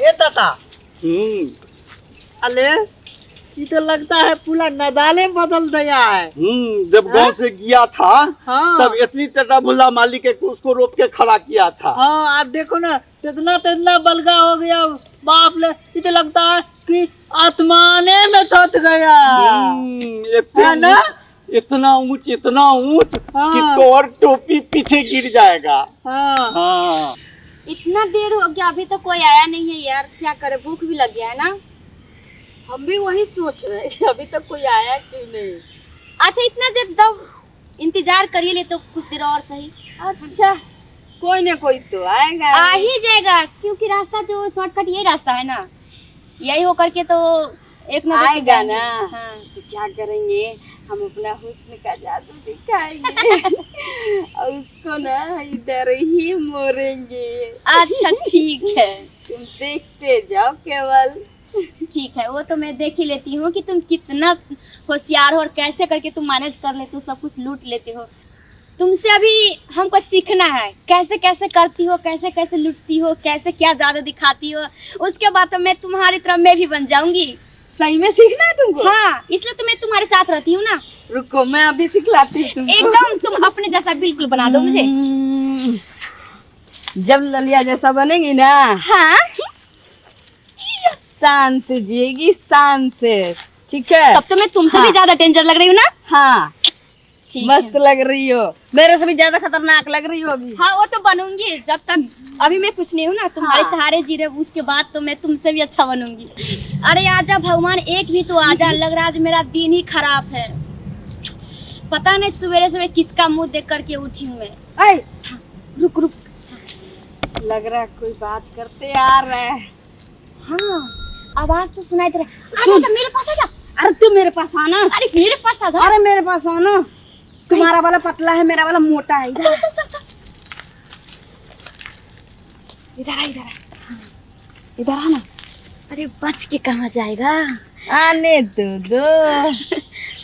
ए ताता। अले ये तो लगता है पूरा नदाले बदल दिया है। जब गांव से गया था तब इतनी टटा मुल्ला माली के उसको रोप के खड़ा किया था। हाँ, आज देखो ना कितना बलगा हो गया। बाप ले, ये तो लगता है कि आत्माने में थक गया है ना। इतना ऊंच कि तो और टोपी पीछे गिर जाएगा। हाँ। इतना देर हो गया अभी तक कोई आया नहीं है यार, क्या करे, भूख भी लग गया है ना। हम भी वही सोच रहे हैं कि अभी तक कोई आया क्यों नहीं। अच्छा इतना जब दब इंतजार करिए ले तो कुछ देर और सही। अच्छा कोई ना कोई तो आएगा, आ ही जाएगा, क्योंकि रास्ता जो शॉर्टकट यही रास्ता है ना, यही होकर के तो एक न आएगा ना। हाँ। तो क्या करेंगे, हम अपना हुस्न का जादू दिखाएंगे और उसको ना इधर ही मोड़ेंगे। अच्छा ठीक है, तुम देखते जाओ केवल। ठीक है, वो तो मैं देख ही लेती हूँ कि तुम कितना होशियार हो और कैसे करके तुम मैनेज कर लेते हो, सब कुछ लूट लेते हो। तुमसे अभी हमको सीखना है, कैसे कैसे करती हो, कैसे कैसे लूटती हो, कैसे क्या जादू दिखाती हो। उसके बाद तो मैं तुम्हारी तरह मैं भी बन जाऊंगी। सही में सीखना है तुमको? हाँ, इसलिए तो मैं तुम्हारे साथ रहती हूँ ना। रुको मैं अभी सिखलाती हूँ तुमको। एकदम तुम अपने जैसा बिल्कुल बना दो मुझे। जब ललिया जैसा बनेगी ना, हाँ शान से जिएगी, शान से। ठीक है, तब तो मैं तुमसे भी ज्यादा डेंजर लग रही हूँ ना। हाँ ठीक मस्त लग रही हो, मेरे से भी ज्यादा खतरनाक लग रही हो अभी। हाँ वो तो बनूंगी, जब तक अभी मैं कुछ नहीं हूँ ना, तुम्हारे सहारे जी रहे, उसके बाद तो मैं तुमसे भी अच्छा बनूंगी। अरे आजा भगवान, एक भी तो आजा। लग रहा आज मेरा दिन ही खराब है, पता नहीं सवेरे सवेरे किसका मुंह देख करके उठी हूँ मैं। रुक रुक, लग रहा है कोई बात करते आ रहा है। हाँ आवाज तो सुनाई दे रहा है। आजा मेरे पास आजा। अरे तू मेरे पास आना। अरे मेरे पास आजा। अरे मेरे पास आना। तुम्हारा वाला पतला है, मेरा वाला मोटा है। चल चल चल चल, इधर आना। अरे बच के कहाँ जाएगा, आने दो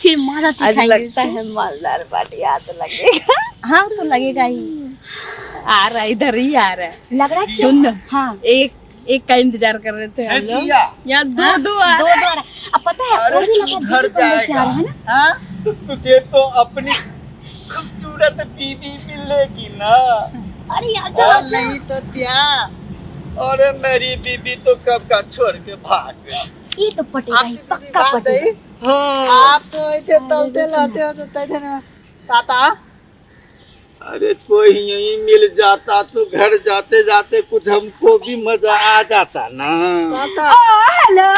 फिर मजा आज सिखाएंगे। लगता है मालदार बाटी याद लगेगा। हाँ तो लगेगा ही, आ रहा है, इधर ही आ रहा है। लग रहा है। सुन, हाँ एक का इंतजार कर रहे थे हम लोग। यहाँ दो आ दो आ रहा है। अब पता है अरे वो भी तू लगा घर दीदी को लेके आ जाएगा। रहा है ना। तुझे तो अपनी खूबसूरत बीवी मिलेगी ना। अरे आजा और आजा। नहीं तो क्या। अरे मेरी बीबी तो कब का छोड़ के भाग गया। ये तो पटेगा ही, पक्का पटेगा। आप तो ऐसे तलते रहते हो तो तैसे ना ताता। अरे कोई यहीं मिल जाता तो घर जाते जाते कुछ हमको भी मजा आ जाता ना। ताता हेलो,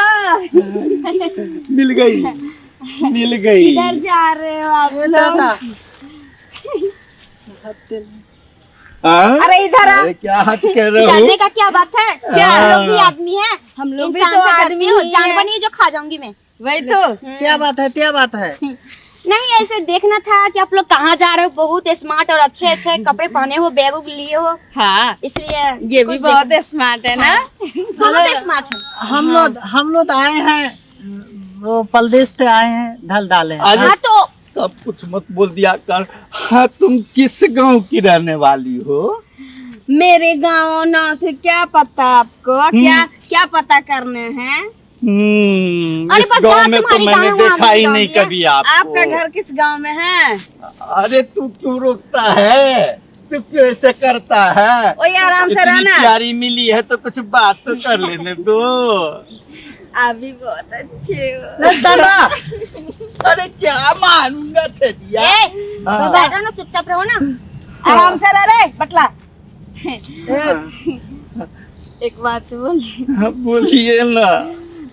मिल गई। इधर जा रहे हो आप ए लोग? ताता। हाँ? अरे इधर आ। अरे क्या हट कर रहे हो। डरने का क्या बात है, क्या हम लोग भी आदमी हैं। हम लोग भी इंसान तो से डरते आदमी हो, ही जानवर हैं। नहीं जो खा जाऊंगी मैं। वही तो। क्या बात है। नहीं ऐसे देखना था कि आप लोग कहाँ जा रहे हो, बहुत स्मार्ट और अच्छे अच्छे कपड़े पहने हो, बैग उग लिए हो, हाँ इसलिए ये भी बहुत स्मार्ट है ना। बहुत स्मार्ट है। हम लोग आए हैं, वो प्रदेश से आए हैं, ढल डाले हैं। आज हाँ तो सब कुछ मत बोल दिया कर। हाँ तुम किस गांव की रहने वाली हो। मेरे गाँव ना से क्या पता आपको, क्या पता करने हैं? अरे इस बस गांव जहाँ में तो तुम्हारी मैंने गाँव देखा ही गाँव नहीं है। कभी आपको। आपका घर किस गांव में है? अरे तू क्यों रोकता है, तू क्यों ऐसे करता है। ओए आराम से इतनी रहना। प्यारी मिली है तो कुछ बात तो कर लेने दो। आप भी बहुत अच्छे हो। नहीं ताता। अरे क्या मानूंगा छेदिया। तो बैठो ना, चुपचाप रहो ना। आराम से रह रे बटला। ए, एक बात बोल, हाँ, बोलिए ना।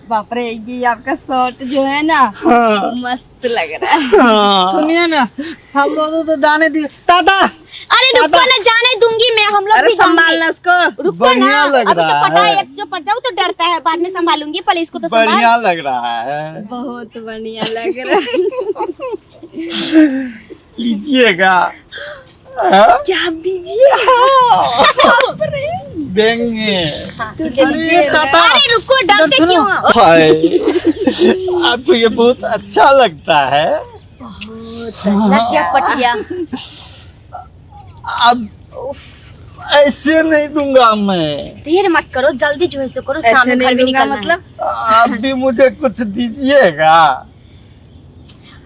बाप रे ये आपका शर्ट जो है ना, हाँ, मस्त लग रहा है। हाँ। सुनिए ना, हम लोग तो जाने दिए ताता। अरे रुको ना, जाने दूंगी मैं, हम लोग अरे भी जाएंगे। संभालना उसको। रुको ना, बढ़िया लग अभी तो रहा पता है, है। एक जो पट जाऊँ तो डरता है, बाद में संभालूंगी, पहले इसको तो संभाल। बढ़िया लग रहा है। बहुत बढ़िया लग रहा है। लीजिएगा। हाँ? क्या दीजिए? देंगे। तू अरे ताता। अरे रुको, डरते सुनो। क्यों हो? हाय, आपको ये बहुत अच्छा लगता है। लग गया पटिया। अब ऐसे नहीं दूंगा मैं। देर मत करो, जल्दी जो है सो करो, ऐसे सामने नहीं घर भी दूंगा निकलना मतलब आप भी मुझे कुछ दीजिएगा।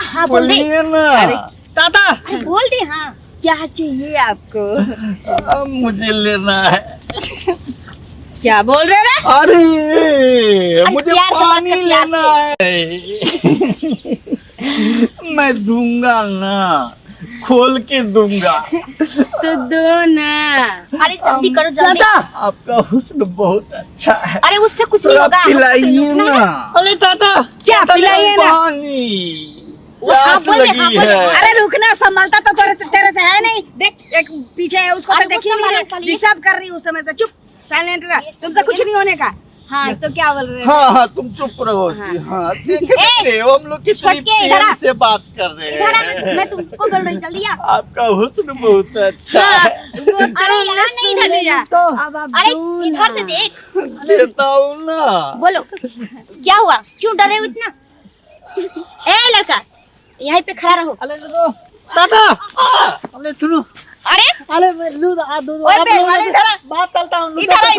है। हाँ बोल दे, बोलिए ना। ताता अरे बोल दे। हाँ क्या चाहिए आपको? मुझे लेना है। क्या बोल रहे रे? अरे मुझे प्यार से बात पानी कर, प्यार लेना है। मैं दूंगा ना, खोल के दूंगा। तो दो ना। अरे जल्दी करो, जल्दी। आपका हुस्न बहुत अच्छा है, अरे उससे कुछ नहीं थोड़ा होगा, पिलाइए ना। अरे ताता क्या पिलाइए ना? पानी हाँ, प्यास बोल दे, हाँ, लगी बोल दे। है। अरे रुकना, संभलता तो तेरे से है नहीं। देख एक पीछे है, उसको अरे तो देखिए वो संभालने नहीं, वाली है। डिस्टर्ब कर रही हूँ उस समय से। चुप, साइलेंट रह, ये सब तुमसे कुछ देखिए नहीं होने का। हाँ तो क्या बोल रहे हैं? हाँ हाँ तुम चुप रहो जी। हाँ देखते हो हम लोग कितनी छोटके, इधर प्रेम आ। से बात कर रहे इधर आ, हैं। मैं तुमको बोल रही, जल्दी आ। आपका हुस्न बहुत अच्छा है। वो तो अरे यहाँ नहीं, इधर लिया। अब आप अरे दो इधर ना। से देख। देता हूँ ना। बोलो क्या हुआ, क्यों डरे हो इतना? ए लड़का, यहीं पे खड़ा रहो। अरे देखो ताता, अरे सुनो, अरे अरे मैं दूध आ दूध ओए आप बे, लोग वाले इधर आ। बात करता हूँ। इधर आ,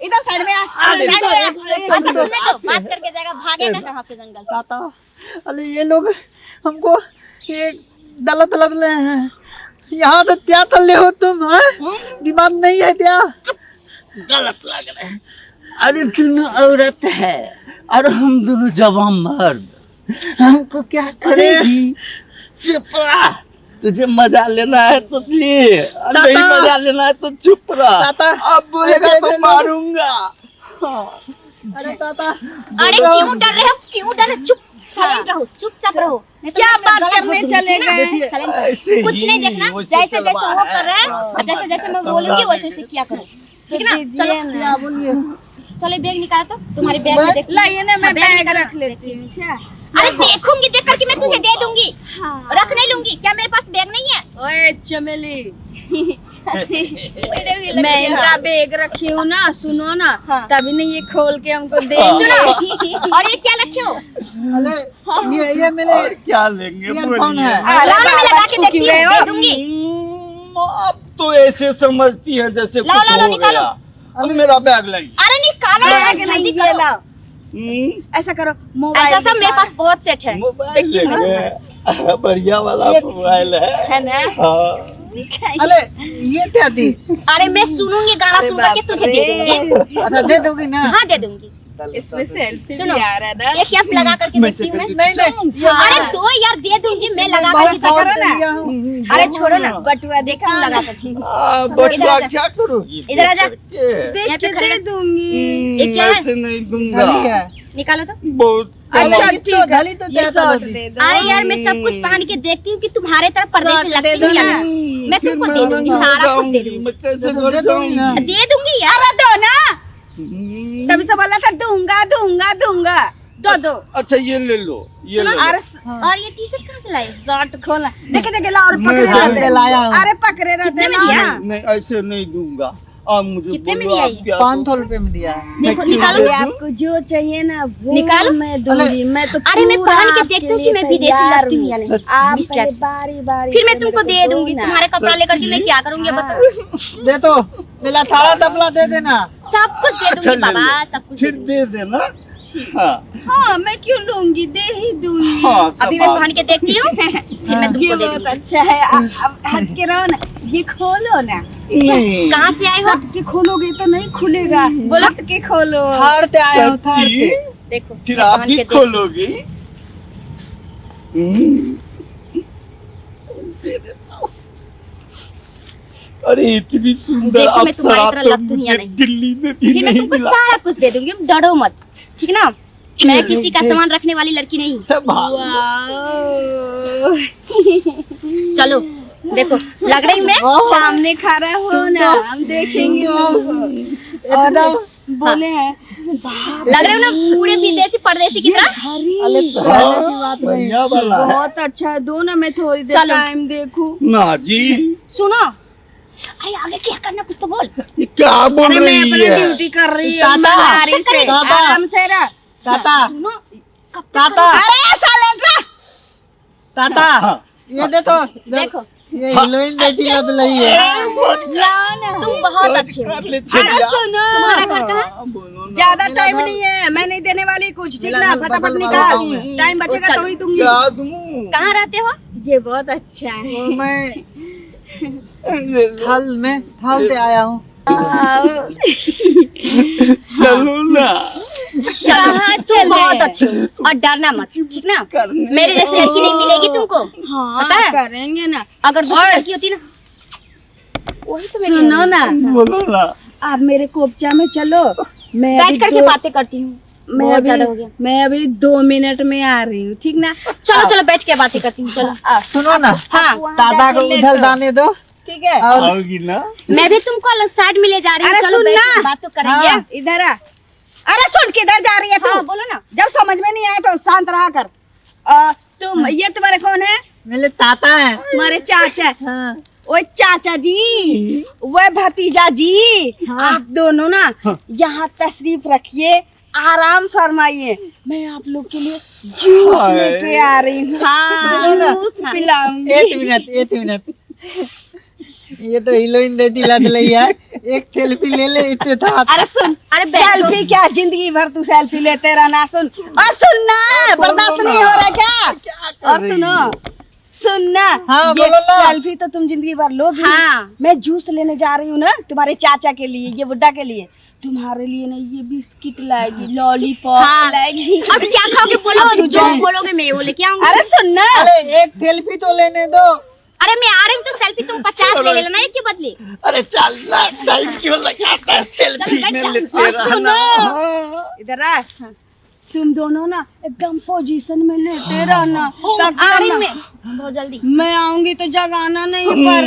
इधर साइड में आ, साइड में आ। अच्छा सुनने दो, बात करके जाएगा, भागेगा कहाँ से जंगल से? ताता, अरे ये लोग हमको ये दलत दलत ले हैं। यहाँ से क्या तले हो तुम? हैं दिमाग नहीं है क्या? गलत लग रहा है। अरे दोनों औरत है और हम दोनों जवान मर्द, हमको क्या करेगी? चुप रहा। तुझे मजा लेना है तो ले, और नहीं ताता। मजा लेना है तो चुप रहा। ताता। अब बोलेगा अरे, तो अरे, मारूंगा। अरे ताता, अरे क्यों डर रहे हो, क्यों डर रहे हो? चुप, साइलेंट रहो, चुपचाप रहो। नहीं तो क्या मैं बात गलत करने बोल दूंगी, चले ठीक है? गए? साइलेंट ऐसे रहो, कुछ ही, नहीं देखना, वैसे जैसे जैसे चलवा वो है। कर रहा है हाँ, और जैसे जैसे मैं समझा बोलूंगी दे। वैसे वैसे किया करो, ठीक है ना? चलो क्या बोलिए? चलो बैग निकालो, तो तुम्हारे बैग में देख लाइए ना, मैं हाँ, बैग निकालो। रख लेती हूँ। क्या? अरे देखूंगी, देख करके मैं तुझे दे दूंगी, रख नहीं लूंगी। क्या मेरे पास बैग नहीं है? ओए चमेली, मैं इनका बैग रखी हूँ ना, सुनो ना, हाँ। तभी नहीं ये खोल के हमको दे। सुनो, और ये क्या रखे हो? अरे ये मेरे और क्या लेंगे ईयरफोन बोलिए। है। लाओ ना, मैं लगा के देखती हूँ, दे दूंगी। आप तो ऐसे समझती है जैसे लाओ, कुछ लाओ, हो निकालो। गया। अब मेरा बैग लाइए। अरे निकालो यार, बैग जल्दी नहीं, ये करो। लाओ। हम्म, ऐसा करो, मोबाइल ऐसा सब मेरे पास बहुत सेट है। मोबाइल लेंगे। बढ़िया वाला मोबाइल है ना? हाँ। अरे ये क्या थी? अरे मैं सुनूंगी, गाना सुन करके तुझे दे दूंगी। अच्छा दे दोगी ना? हाँ दे दूंगी। इसमें सेल्फी सुनो, भी आ रहा है ना? ये कैप लगा करके देखती हूँ मैं। नहीं नहीं अरे दो यार, दे दूंगी मैं लगा बहुत करके। बहुत करो ना। लिया हूँ। अरे छोड़ो ना, बटुआ देखती हूँ लगा करके। बटुआ क्या करोगी? इधर आ जा। करके? यहाँ पे खड़े दे रहो। दूंगी। ये क्या है? ऐसे नहीं धली दूंगा। है। निकालो तो। बहुत अच्छा कमाल। तो धली तो ये क्या शॉर्ट होती? दे दो। अरे यार मैं सब कुछ पहन के देखती हूँ कि तुम्हारे तरफ पर्दे से शॉर्ट लगती दे दो हूँ या ना। ना। मैं तुमको दे दूंगी, सारा कुछ दे दूंगी। मैं कैसे दे घर दूंगी ना। जाऊंगी? दे दूंगी यार। अरे दो ना, हम्म, तभी से बोला था दूंगा दूंगा दूंगा। दो। अच्छा ये ले लो, ये सुनो, ले लो। अरे और ये टी शर्ट कहाँ से लाए? शर्ट खोलना, देखे ला और पकड़े मैं रहते। लाया हूँ। अरे पकड़े रहते कितने में लाओ दिया? ना। नहीं ऐसे नहीं दूंगा। आप मुझे कितने में बोलो दिया आप ये? क्या 500 रुपए में दिया है। देखो मैं निकालो। क्यों ये आपको जो चाहिए ना वो निकालो। मैं दूंगी। मैं तो अरे मैं पूरा पहन के आपके देखती हूँ कि लिए मैं विदेशी तैयार लगती हूँ हूँ। या नहीं। सच? आप इस पहले टाइप से। बारी बारी फिर मैं से तुमको मेरे दे को दो दूंगी। ना। तुम्हारे कपड़ा लेकर के मैं क्या करूंगी हाँ। बताओ? दे तो मेरा थाला तबला दे देना। सब कुछ दे अच्छा दूंगी ले बाबा, लो। सब कुछ दे फिर दूंगी। दे देना। हाँ हाँ मैं क्यों लूंगी, दे ही दूंगी। हाँ सब अभी मैं बात- पहन के देखती हूँ, फिर मैं ये तुमको दे बहुत दूंगी। अच्छा है। अब हट के रहो ना, ये खोलो ना। नहीं कहाँ से आए हो? हट के खोलोगे तो नहीं खुलेगा। बोलो। हट के खोलो। थार ते आए हो थार सच्ची? ते। देखो फिर मैं आप पहन ही के देखती खोलोगी? हम्म, दे देता हूँ। अरे इतनी सुंदर देखो, मैं तुम्हारी अप्सरा तरह तो लगती हूँ या मुझे नहीं? दिल्ली में भी फिर मैं नहीं तुमको मिला। सारा कुछ दे दूंगी, डरो मत, ठीक ना? मैं किसी का सामान रखने वाली लड़की नहीं। सब भाग। वाओ। चलो देखो, लग रही मैं? सामने खड़ा हो ना, हम देखेंगे तुमको। एकदम बोले हैं लग रहे हो ना पूरे विदेशी परदेशी की तरह? अरे तो कहने की बात नहीं। बढ़िया वाला है। बहुत अच्छा है, दो ना मैं थोड़ी देर चलो। टाइम देखूं। ना जी, सुनो, अरे आगे क्या करना, कुछ तो बोल। ये क्या बोल अरे मैं रही अपनी है? ड्यूटी कर रही हूँ ताता, ईमानदारी से। ताता। आराम से रह। ताता सुनो, कब तक ताता अरे साले ताता हाँ। ये दे तो देखो ये हीरोइन देती लत लई है। तुम बहुत अच्छे हो। अरे सुनो, तुम्हारा घर कहाँ है? ज्यादा टाइम नहीं है, मैं नहीं देने वाली कुछ, ठीक ना? फटाफट निकाल, टाइम बचेगा तो ही दूंगी। कहाँ रहते हो? ये बहुत अच्छा है। वो मैं थल से आया हूँ। चलो ना। कहाँ चले? बहुत अच्छे हो और डरना मत, ठीक ना? मेरे जैसी लड़की नहीं मिलेगी तुमको। हाँ, पता है? करेंगे ना। अगर दूसरी लड़की होती ना, वही तो मैं कह रही सुनो हूँ। ना, बोलो ना। आप मेरे कोपचा में चलो, मैं बैठ अभी करके बातें करती हूँ। बहुत ज्यादा हो गया। मैं अभी 2 मिनट में आ रही हूँ, ठीक ना? चलो चलो बैठ के बातें करती हूँ, चलो। सुनो ना, हाँ, दादा को उधर जाने दो। ठीक है। और आओगी ना? मैं भी तुमको अलग साइड में ले जा रही हूँ। अरे चलो सुन बैठ ना। के बात तो करेंगे। हाँ। इधर आ। अरे सुन, किधर जा रही है तू? हाँ, बोलो ना। जब समझ में नहीं आया तो शांत रहा कर। तुम ये तुम्हारे कौन है? मेरे ताता है। तुम्हारे चाचा। हाँ। वो चाचा जी, वो भतीजा जी, आप दोनों ना यहाँ तशरीफ रखिए, आराम फरमाइए। मैं आप लोग के लिए जूस लेके आ रही हूँ। हाँ, जूस पिलाऊंगी। एक मिनट। ये तो हीरोइन देती लत लई है। एक सेल्फी ले ले इतने था। अरे सुन, अरे बैठो। सेल्फी क्या, जिंदगी भर तू सेल्फी लेते रहना। सुन और सुनना, बर्दाश्त नहीं हो रहा क्या? और सुनना, हाँ, ये बोलो ना। सेल्फी तो तुम जिंदगी भर लोगी। हाँ। मैं जूस लेने जा रही हूँ ना तुम्हारे चाचा के लिए, ये बुड्ढा के लिए। तुम्हारे लिए ना ये बिस्किट लाएगी, लॉलीपॉप हाँ। लाएगी। अब क्या खाओगे बोलो, जो बोलोगे मैं वो लेके आऊंगी। अरे सुनना, अरे एक सेल्फी तो लेने दो। अरे मैं आ रही हूँ तो सेल्फी तुम 50 ले लेना, ये क्यों बदली? अरे चल ना, टाइम क्यों लगाता है? सेल्फी बैठ में जा। लेते और रहना। सुनो, इधर आ। तुम दोनों ना एकदम पोजीशन में लेते रहना। आ रही हूँ मैं बहुत जल्दी। मैं आऊंगी तो जगाना नहीं पर।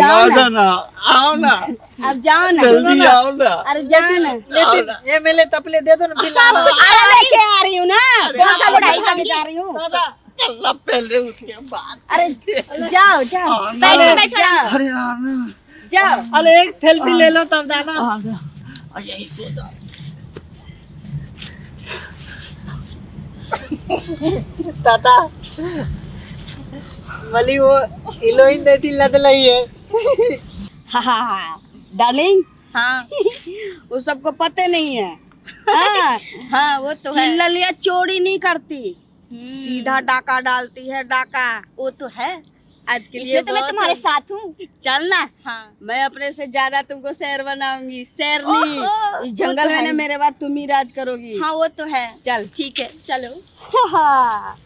आ जाना, आओ ना, अब जाओ ना। जल्दी आओ ना। अरे जाओ ना। ये मेरे तपले दे दो ना। सब कुछ अरे लेके आ रही हूँ ना। कौन सा लड़ाई खाने जा रही हूँ। चलना पहले, उसके बाद। अरे जाओ जाओ, बैठो बैठो। जाओ अरे आना। जाओ। अरे एक सेल्फी ले लो तब दादा। आना। यही सो जा। ताता मली वो हीरोइन देती लत लई है। हाँ डार्लिंग, हाँ वो सबको पता नहीं है। हाँ, हाँ वो तो है। ललिया चोरी नहीं करती, सीधा डाका डालती है, डाका। वो तो है। आज के लिए इसलिए तो मैं बहुत तुम्हारे है। साथ हूँ। चल ना, हाँ। मैं अपने से ज्यादा तुमको शेर बनाऊंगी, शेरनी। ओहो, इस वो जंगल तो में है। ना मेरे बाद तुम ही राज करोगी। हाँ वो तो है। चल। ठीक है चलो। हाँ।